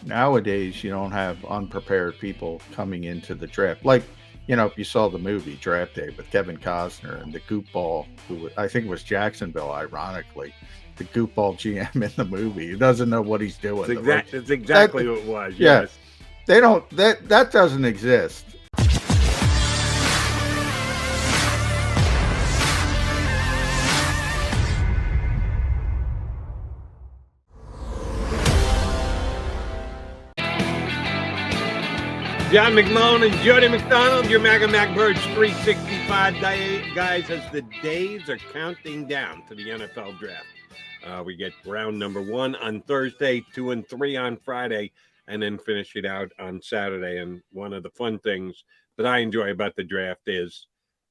Nowadays, you don't have unprepared people coming into the draft. Like, if you saw the movie Draft Day with Kevin Costner and the goopball, who I think was Jacksonville, ironically, the goopball GM in the movie, he doesn't know what he's doing. It's That, exactly what it was. yeah, Yes. they don't. That doesn't exist. John McMullen and Jody McDonald, your Mac Birds 365 guys, as the days are counting down to the NFL draft. We get round number 1 on Thursday, 2 and 3 on Friday, and then finish it out on Saturday. And one of the fun things that I enjoy about the draft is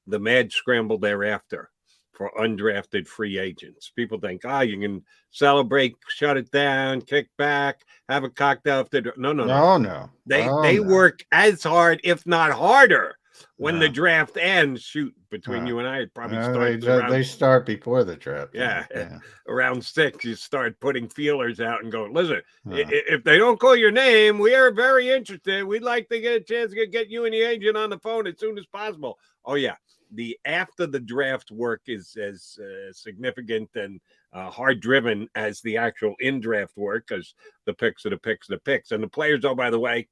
the mad scramble thereafter for undrafted free agents. People think, you can celebrate, shut it down, kick back, have a cocktail. No. Oh no. They work as hard, if not harder, when the No. draft ends. Shoot, between you and I, it probably starts around. They start before the draft. Yeah, Yeah. around 6, you start putting feelers out and go, listen, if they don't call your name, we are very interested. We'd like to get a chance to get you and the agent on the phone as soon as possible. Oh, yeah. The after the draft work is as significant and hard driven as the actual in draft work, because the picks are the picks, and the players. Oh, by the way,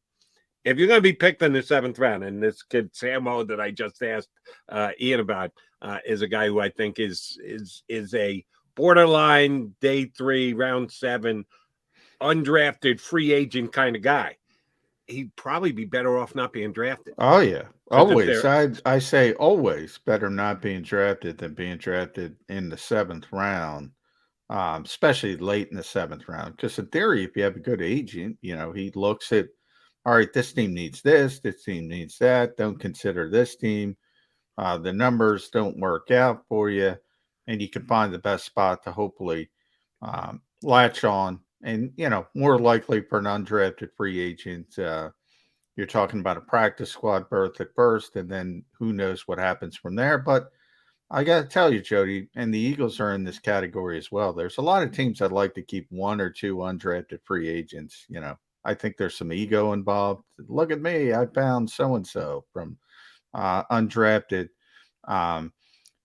if you're going to be picked in the 7th round, and this kid Samo that I just asked Ian about is a guy who I think is a borderline day 3, round 7, undrafted free agent kind of guy. He'd probably be better off not being drafted. Oh yeah, always. I say always better not being drafted than being drafted in the 7th round, especially late in the 7th round. Because in theory, if you have a good agent, he looks at, all right, this team needs this team needs that. Don't consider this team. The numbers don't work out for you, and you can find the best spot to hopefully latch on. And more likely for an undrafted free agent, you're talking about a practice squad berth at first, and then who knows what happens from there. But I got to tell you, Jody, and the Eagles are in this category as well. There's a lot of teams that like to keep 1 or 2 undrafted free agents. I think there's some ego involved. Look at me, I found so and so from undrafted.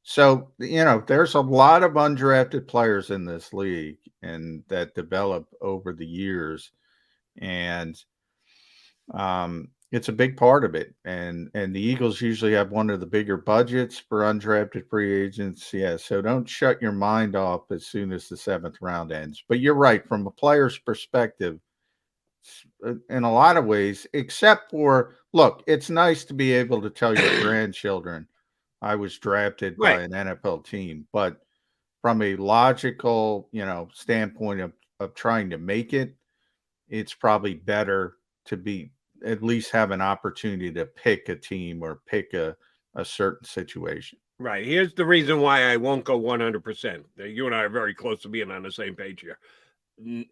So, there's a lot of undrafted players in this league and that develop over the years. And it's a big part of it. And the Eagles usually have one of the bigger budgets for undrafted free agents. Yeah. So don't shut your mind off as soon as the 7th round ends. But you're right, from a player's perspective, in a lot of ways, except for, look, it's nice to be able to tell your grandchildren, I was drafted by an NFL team. But from a logical, standpoint of trying to make it, it's probably better to be at least have an opportunity to pick a team or pick a certain situation. Right. Here's the reason why I won't go 100%. You and I are very close to being on the same page here.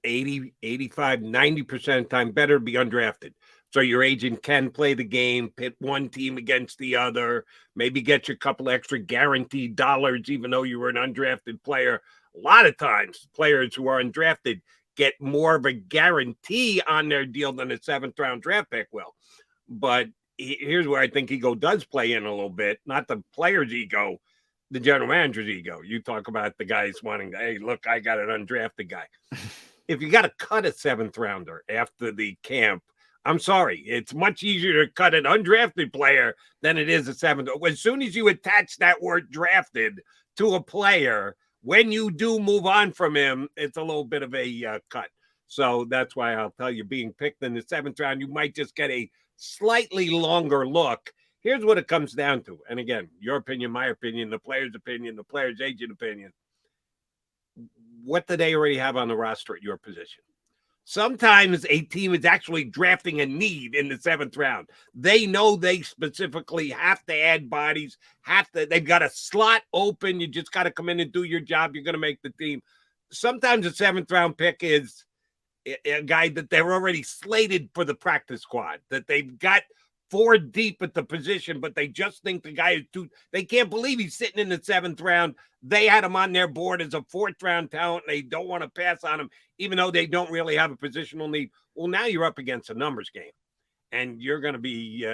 80, 85, 90% of the time, better to be undrafted. So your agent can play the game, pit one team against the other, maybe get you a couple extra guaranteed dollars, even though you were an undrafted player. A lot of times, players who are undrafted get more of a guarantee on their deal than a 7th round draft pick will. But here's where I think ego does play in a little bit, not the player's ego, the general manager's ego. You talk about the guys wanting, hey, look, I got an undrafted guy. If you got to cut a 7th rounder after the camp, I'm sorry, it's much easier to cut an undrafted player than it is a 7th. As soon as you attach that word drafted to a player, when you do move on from him, it's a little bit of a cut. So that's why I'll tell you, being picked in the 7th round, you might just get a slightly longer look. Here's what it comes down to. And again, your opinion, my opinion, the player's agent opinion. What do they already have on the roster at your position? Sometimes a team is actually drafting a need in the 7th round. They know they specifically have to add bodies, they've got a slot open. You just got to come in and do your job. You're going to make the team. Sometimes a 7th round pick is a guy that they're already slated for the practice squad, that they've got 4 deep at the position, but they just think the guy is too. They can't believe he's sitting in the 7th round. They had him on their board as a 4th round talent. And they don't want to pass on him, even though they don't really have a positional need. Well, now you're up against a numbers game, and you're going to be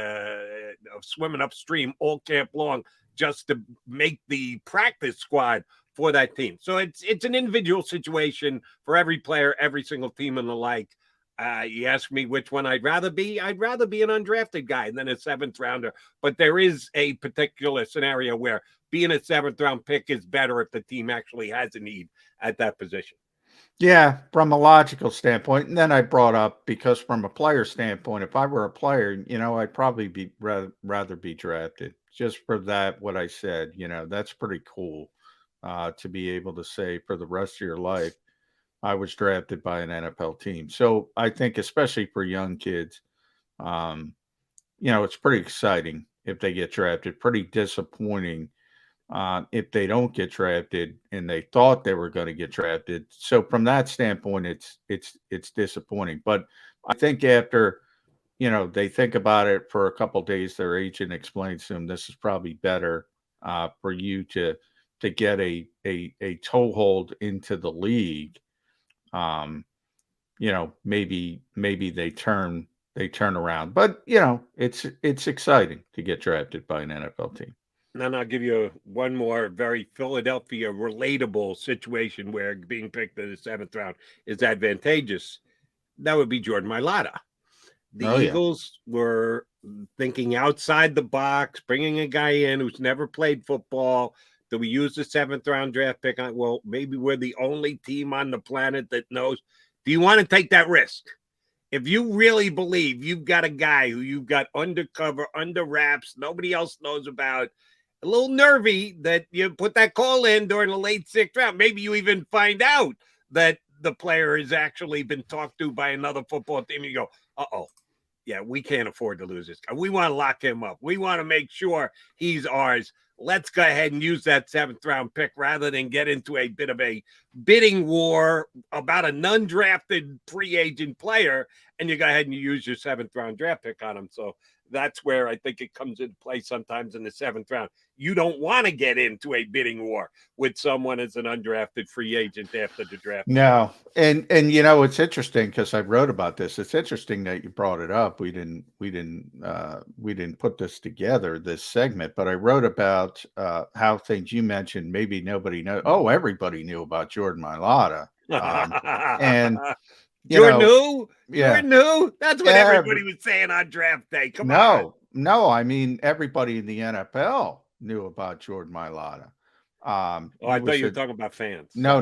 swimming upstream all camp long just to make the practice squad for that team. So it's an individual situation for every player, every single team, and the like. You ask me which one I'd rather be. I'd rather be an undrafted guy than a 7th rounder. But there is a particular scenario where being a 7th round pick is better if the team actually has a need at that position. Yeah, from a logical standpoint. And then I brought up, because from a player standpoint, if I were a player, I'd probably be rather be drafted, just for that, what I said. That's pretty cool, to be able to say for the rest of your life, I was drafted by an NFL team. So I think, especially for young kids, it's pretty exciting if they get drafted. Pretty disappointing if they don't get drafted and they thought they were going to get drafted. So from that standpoint, it's disappointing. But I think after they think about it for a couple of days, their agent explains to them, this is probably better for you to get a toehold into the league. Maybe they turn around, but it's exciting to get drafted by an NFL team. And then I'll give you one more very Philadelphia relatable situation where being picked in the 7th round is advantageous. That would be Jordan Milada. The Eagles were thinking outside the box, bringing a guy in who's never played football. Do we use the 7th round draft pick? Well, maybe we're the only team on the planet that knows. Do you want to take that risk? If you really believe you've got a guy who you've got undercover, under wraps, nobody else knows about, a little nervy that you put that call in during the late 6th round. Maybe you even find out that the player has actually been talked to by another football team. And you go, uh-oh, yeah, we can't afford to lose this guy. We want to lock him up. We want to make sure he's ours. Let's go ahead and use that 7th round pick rather than get into a bit of a bidding war about an undrafted free agent player. And you go ahead and you use your 7th round draft pick on him. So that's where I think it comes into play sometimes in the 7th round. You don't want to get into a bidding war with someone as an undrafted free agent after the draft. No. And it's interesting, because I wrote about this. It's interesting that you brought it up. We didn't put this together, this segment, but I wrote about how things you mentioned, maybe nobody knows. Oh, everybody knew about Jordan Mailata. And Jordan knew? Jordan knew? That's what everybody was saying on draft day. Come on. No, I mean, everybody in the NFL knew about Jordan Mailata. I thought you were talking about fans. No.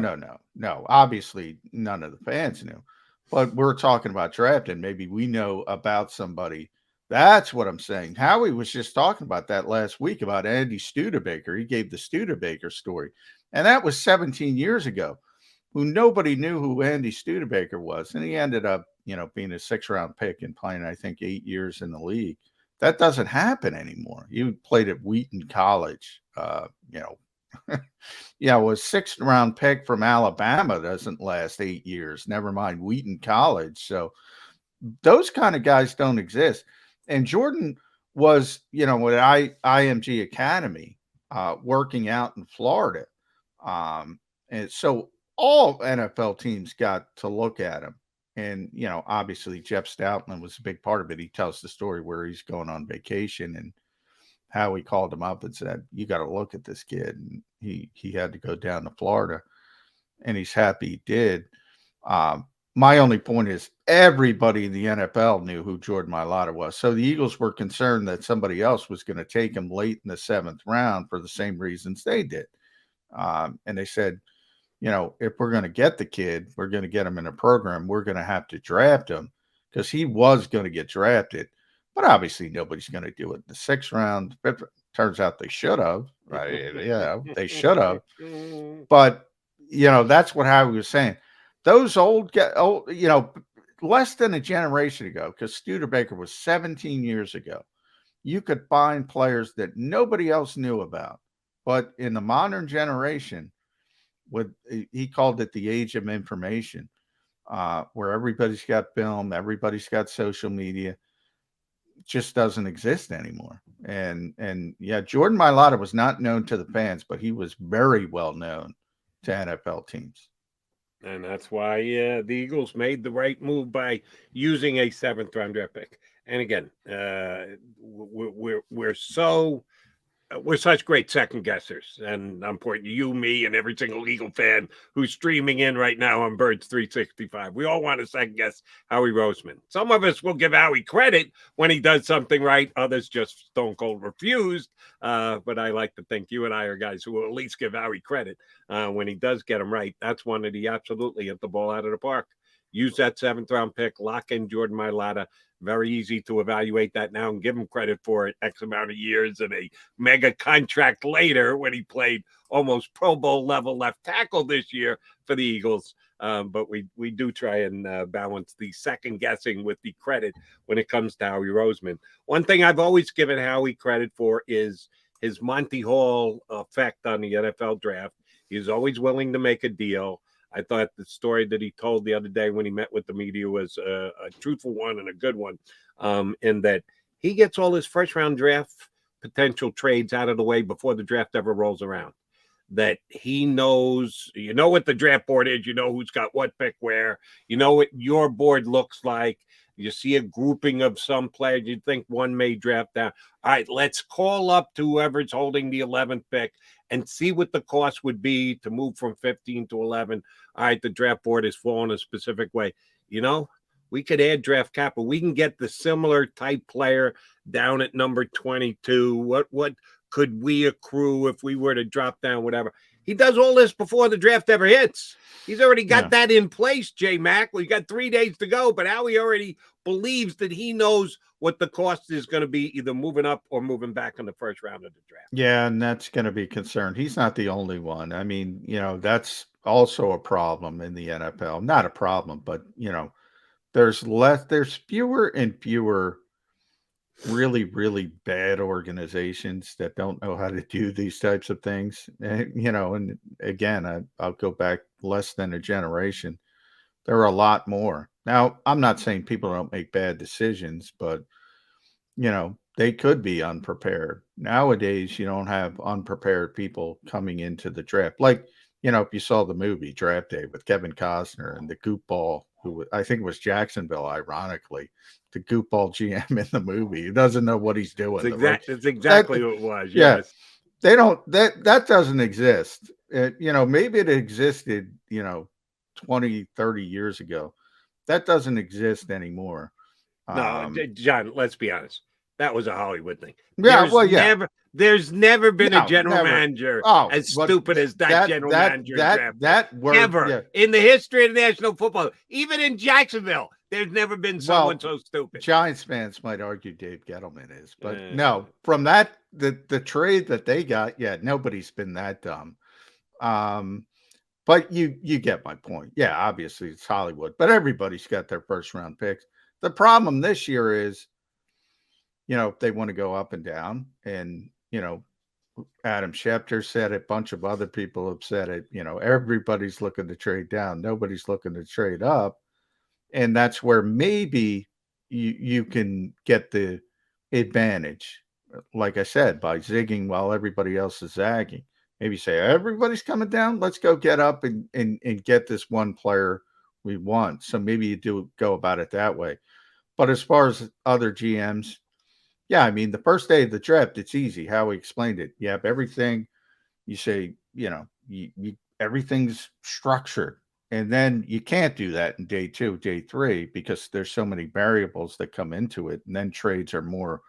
Obviously, none of the fans knew. But we're talking about drafting. Maybe we know about somebody. That's what I'm saying. Howie was just talking about that last week about Andy Studebaker. He gave the Studebaker story. And that was 17 years ago, who nobody knew who Andy Studebaker was. And he ended up, being a 6th round pick and playing, I think, 8 years in the league. That doesn't happen anymore. He played at Wheaton College, was a 6th round pick from Alabama doesn't last 8 years. Never mind Wheaton College. So those kind of guys don't exist. And Jordan was, at IMG Academy, working out in Florida. And so all NFL teams got to look at him. And, obviously Jeff Stoutland was a big part of it. He tells the story where he's going on vacation and how he called him up and said, you got to look at this kid. And he had to go down to Florida, and he's happy he did. My only point is everybody in the NFL knew who Jordan Mailata was. So the Eagles were concerned that somebody else was going to take him late in the 7th round for the same reasons they did. And they said, if we're going to get the kid, we're going to get him in a program, we're going to have to draft him, because he was going to get drafted. But obviously nobody's going to do it in the 6th round. Turns out they should have, right? Yeah, they should have. But, that's what Howie was saying. Those old guys, less than a generation ago, because Studebaker was 17 years ago, you could find players that nobody else knew about. But in the modern generation, he called it the age of information, where everybody's got film, everybody's got social media. just doesn't exist anymore. And yeah, Jordan Mailata was not known to the fans, but he was very well known to NFL teams. And that's why the Eagles made the right move by using a 7th-round draft pick. And again, we're such great second guessers, and I'm pointing to you, me, and every single Eagle fan who's streaming in right now on Birds 365. We all want to second guess Howie Roseman. Some of us will give Howie credit when he does something right. Others just stone cold refused. But I like to think you and I are guys who will at least give Howie credit when he does get them right. That's one that he absolutely hit the ball out of the park. Use that 7th-round pick, lock in Jordan Mailata. Very easy to evaluate that now and give him credit for it X amount of years and a mega contract later when he played almost Pro Bowl level left tackle this year for the Eagles. But we do try and balance the second guessing with the credit when it comes to Howie Roseman. One thing I've always given Howie credit for is his Monty Hall effect on the NFL draft. He's always willing to make a deal. I thought the story that he told the other day when he met with the media was a truthful one and a good one, in that he gets all his first-round draft potential trades out of the way before the draft ever rolls around. That he knows, you know what the draft board is, you know who's got what pick where, you know what your board looks like. You see a grouping of some players, you think one may draft down. All right, let's call up to whoever's holding the 11th pick and see what the cost would be to move from 15 to 11. All right, the draft board is falling a specific way. You know, we could add draft capital. We can get the similar type player down at number 22. What could we accrue if we were to drop down, whatever? He does all this before the draft ever hits. He's already got that in place, J-Mac. We got 3 days to go, but Howie already believes that he knows what the cost is going to be, either moving up or moving back in the first round of the draft. Yeah, and that's going to be concerned. He's not the only one. I mean, that's also a problem in the NFL. Not a problem, but there's fewer and fewer really, really bad organizations that don't know how to do these types of things. And again, I'll go back less than a generation. There are a lot more. Now, I'm not saying people don't make bad decisions, but they could be unprepared. Nowadays, you don't have unprepared people coming into the draft. Like, if you saw the movie Draft Day with Kevin Costner and the goopball, who I think was Jacksonville, ironically, the goopball GM in the movie. He doesn't know what he's doing. It's exactly what it was. Yes. They don't, that doesn't exist. Maybe it existed, 20, 30 years ago. That doesn't exist anymore. No, John, let's be honest. That was a Hollywood thing. Yeah, there's never been a general manager as stupid as that general manager ever in the history of national football. Even in Jacksonville, there's never been someone so stupid. Giants fans might argue Dave Gettleman is, but no, from that the trade that they got, nobody's been that dumb. But you get my point. Yeah, obviously it's Hollywood, but everybody's got their first round picks. The problem this year is, they want to go up and down. And, Adam Schefter said it, a bunch of other people have said it, everybody's looking to trade down. Nobody's looking to trade up. And that's where maybe you can get the advantage, like I said, by zigging while everybody else is zagging. Maybe say, everybody's coming down. Let's go get up and get this one player we want. So maybe you do go about it that way. But as far as other GMs, yeah, I mean, the first day of the draft, it's easy. Howie explained it. You have everything. You say, everything's structured. And then you can't do that in day 2, day 3, because there's so many variables that come into it. And then trades are more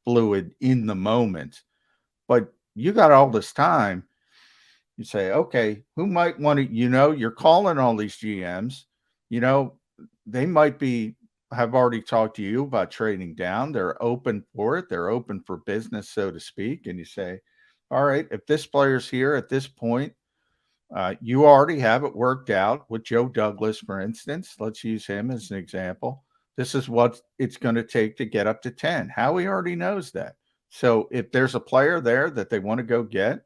fluid in the moment. But you got all this time. You say, okay, who might want to, you're calling all these GMs, they might have already talked to you about trading down. They're open for it. They're open for business, so to speak. And you say, all right, if this player's here at this point, you already have it worked out with Joe Douglas, for instance. Let's use him as an example. This is what it's going to take to get up to 10. Howie already knows that. So if there's a player there that they want to go get,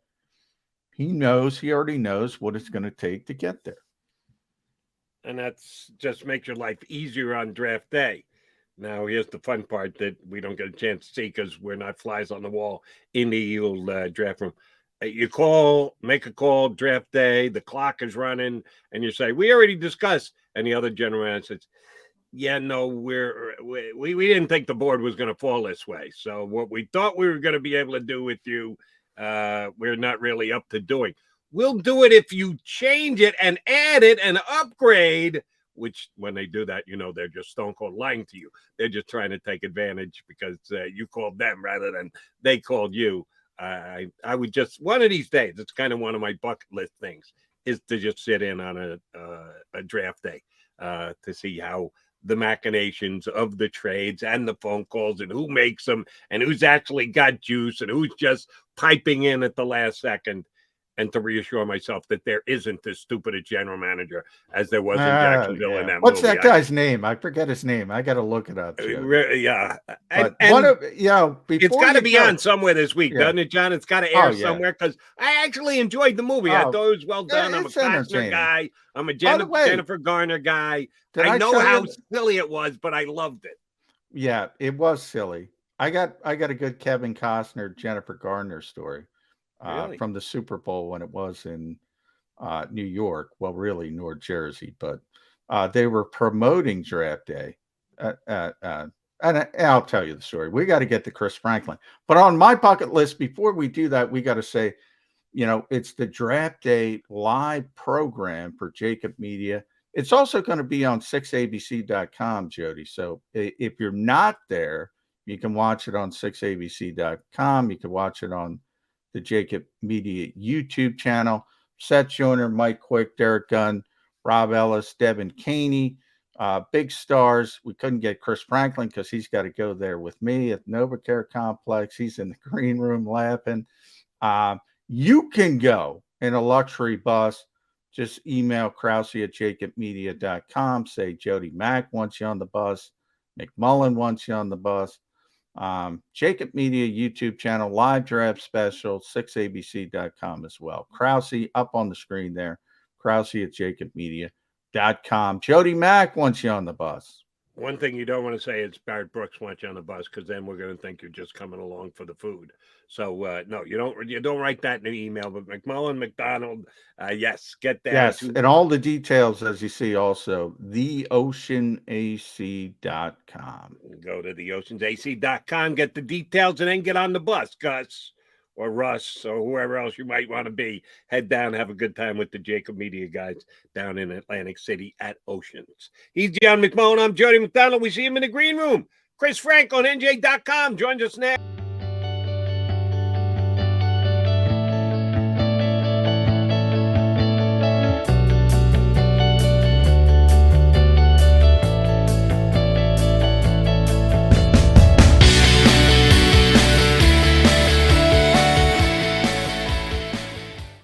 he already knows what it's going to take to get there. And that's just makes your life easier on draft day. Now, here's the fun part that we don't get a chance to see because we're not flies on the wall in the Eagle draft room. You make a call, draft day, the clock is running, and you say, we already discussed. And the other general manager says, yeah, no, we didn't think the board was going to fall this way. So what we thought we were going to be able to do with you, we're not really up to doing. We'll do it if you change it and add it and upgrade, which when they do that, they're just stone cold lying to you. They're just trying to take advantage because you called them rather than they called you. I would just, one of these days, it's kind of one of my bucket list things, is to just sit in on a draft day to see how the machinations of the trades and the phone calls and who makes them and who's actually got juice and who's just piping in at the last second, and to reassure myself that there isn't as stupid a general manager as there was in Jacksonville in that What's movie. that guy's name? I forget his name. I got to look it up. Yeah. And it's got to be on somewhere this week, doesn't it, John? It's got to air somewhere because I actually enjoyed the movie. I thought it was well done. I'm a Costner guy. I'm a Jennifer Garner guy. I know how silly it was, but I loved it. Yeah, it was silly. I got a good Kevin Costner, Jennifer Garner story. Really? From the Super Bowl when it was in New York. Well, really New Jersey, but they were promoting draft day. And I'll tell you the story. We got to get to Chris Franklin. But on my bucket list, before we do that, we got to say, it's the draft day live program for JAKIB Media. It's also going to be on 6abc.com, Jody. So if you're not there, you can watch it on 6abc.com. You can watch it on the JAKIB Media YouTube channel. Seth Joyner, Mike Quick, Derek Gunn, Rob Ellis, Devin Caney, big stars. We couldn't get Chris Franklin because he's got to go there with me at NovaCare Complex. He's in the green room laughing. You can go in a luxury bus. Just email Krause at jakibmedia.com. Say Jody Mack wants you on the bus. McMullen wants you on the bus. JAKIB Media YouTube channel, live draft special, 6abc.com as well. Krause up on the screen there. Krause at jakibmedia.com. Jody Mack wants you on the bus. One thing you don't want to say is Barrett Brooks wants you on the bus because then we're going to think you're just coming along for the food. So no, you don't write that in an email. But McMullen, McDonald, yes, get that. Yes, and all the details, as you see, also theoceanac.com. Go to theoceanac.com, get the details, and then get on the bus, Gus or Russ or whoever else you might want to be. Head down, have a good time with the JAKIB Media guys down in Atlantic City at Oceans. He's John McMullen. I'm Jody McDonald. We see him in the green room. Chris Frank on NJ.com joins us now.